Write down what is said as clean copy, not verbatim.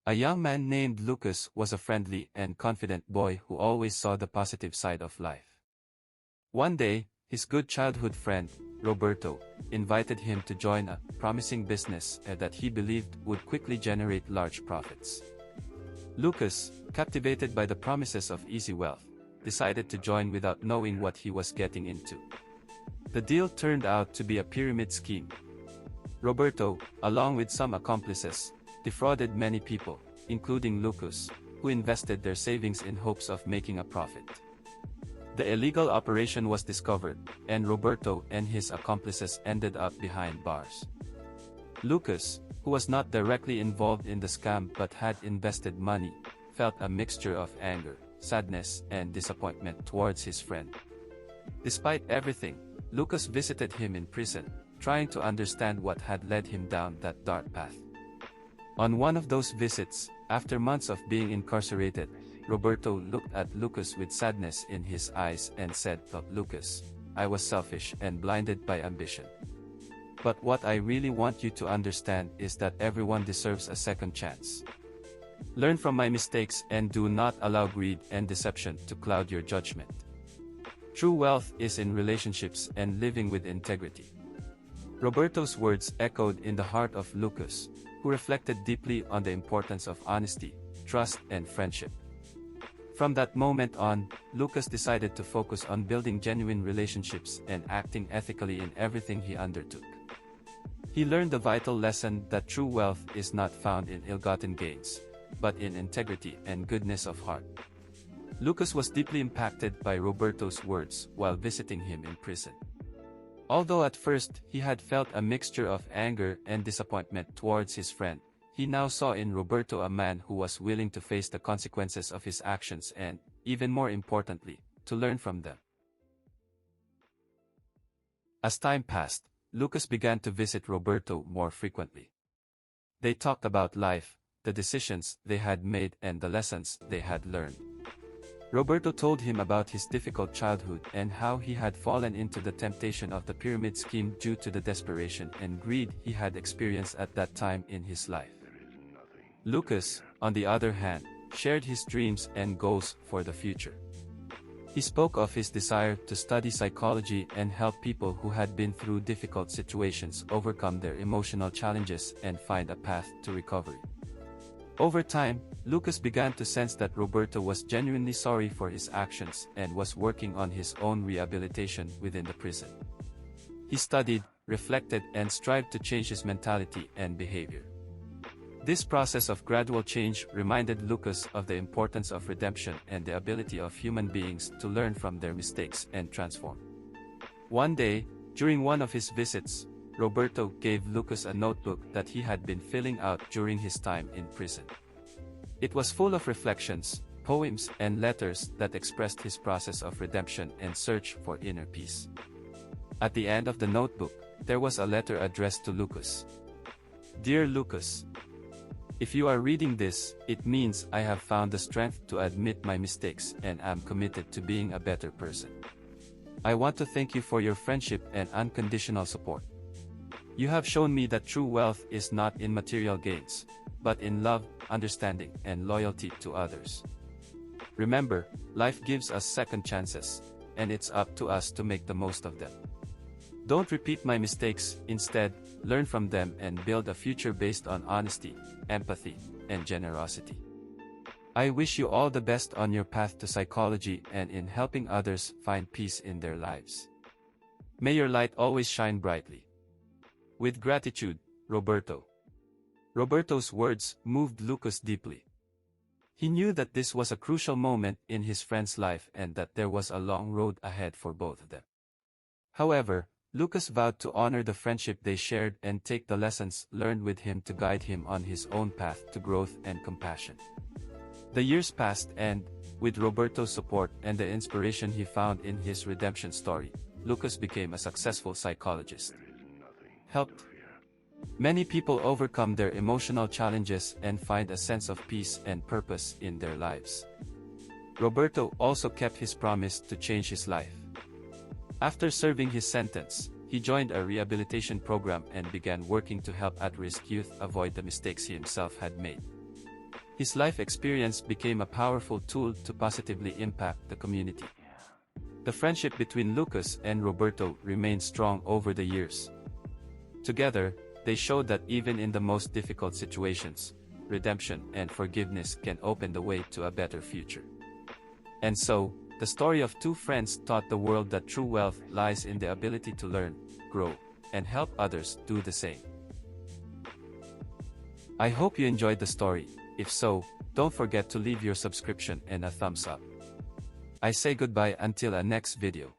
A young man named Lucas was a friendly and confident boy who always saw the positive side of life. One day, his good childhood friend, Roberto, invited him to join a promising business that he believed would quickly generate large profits. Lucas, captivated by the promises of easy wealth, decided to join without knowing what he was getting into. The deal turned out to be a pyramid scheme. Roberto, along with some accomplices, defrauded many people, including Lucas, who invested their savings in hopes of making a profit. The illegal operation was discovered, and Roberto and his accomplices ended up behind bars. Lucas, who was not directly involved in the scam but had invested money, felt a mixture of anger, sadness, and disappointment towards his friend. Despite everything, Lucas visited him in prison, trying to understand what had led him down that dark path. On one of those visits, after months of being incarcerated, Roberto looked at Lucas with sadness in his eyes and said, "Lucas, I was selfish and blinded by ambition. But what I really want you to understand is that everyone deserves a second chance. Learn from my mistakes and do not allow greed and deception to cloud your judgment. True wealth is in relationships and living with integrity." Roberto's words echoed in the heart of Lucas, who reflected deeply on the importance of honesty, trust, and friendship. From that moment on, Lucas decided to focus on building genuine relationships and acting ethically in everything he undertook. He learned the vital lesson that true wealth is not found in ill-gotten gains, but in integrity and goodness of heart. Lucas was deeply impacted by Roberto's words while visiting him in prison. Although at first he had felt a mixture of anger and disappointment towards his friend, he now saw in Roberto a man who was willing to face the consequences of his actions and, even more importantly, to learn from them. As time passed, Lucas began to visit Roberto more frequently. They talked about life, the decisions they had made, and the lessons they had learned. Roberto told him about his difficult childhood and how he had fallen into the temptation of the pyramid scheme due to the desperation and greed he had experienced at that time in his life. Lucas, on the other hand, shared his dreams and goals for the future. He spoke of his desire to study psychology and help people who had been through difficult situations overcome their emotional challenges and find a path to recovery. Over time, Lucas began to sense that Roberto was genuinely sorry for his actions and was working on his own rehabilitation within the prison. He studied, reflected, and strived to change his mentality and behavior. This process of gradual change reminded Lucas of the importance of redemption and the ability of human beings to learn from their mistakes and transform. One day, during one of his visits, Roberto gave Lucas a notebook that he had been filling out during his time in prison. It was full of reflections, poems, and letters that expressed his process of redemption and search for inner peace. At the end of the notebook, there was a letter addressed to Lucas. "Dear Lucas, if you are reading this, it means I have found the strength to admit my mistakes and am committed to being a better person. I want to thank you for your friendship and unconditional support. You have shown me that true wealth is not in material gains, but in love, understanding, and loyalty to others. Remember, life gives us second chances, and it's up to us to make the most of them. Don't repeat my mistakes, instead, learn from them and build a future based on honesty, empathy, and generosity. I wish you all the best on your path to psychology and in helping others find peace in their lives. May your light always shine brightly. With gratitude, Roberto." Roberto's words moved Lucas deeply. He knew that this was a crucial moment in his friend's life and that there was a long road ahead for both of them. However, Lucas vowed to honor the friendship they shared and take the lessons learned with him to guide him on his own path to growth and compassion. The years passed and, with Roberto's support and the inspiration he found in his redemption story, Lucas became a successful psychologist. Helped many people overcome their emotional challenges and find a sense of peace and purpose in their lives. Roberto also kept his promise to change his life. After serving his sentence, he joined a rehabilitation program and began working to help at-risk youth avoid the mistakes he himself had made. His life experience became a powerful tool to positively impact the community. The friendship between Lucas and Roberto remained strong over the years. Together, they showed that even in the most difficult situations, redemption and forgiveness can open the way to a better future. And so, the story of two friends taught the world that true wealth lies in the ability to learn, grow, and help others do the same. I hope you enjoyed the story. If so, don't forget to leave your subscription and a thumbs up. I say goodbye until our next video.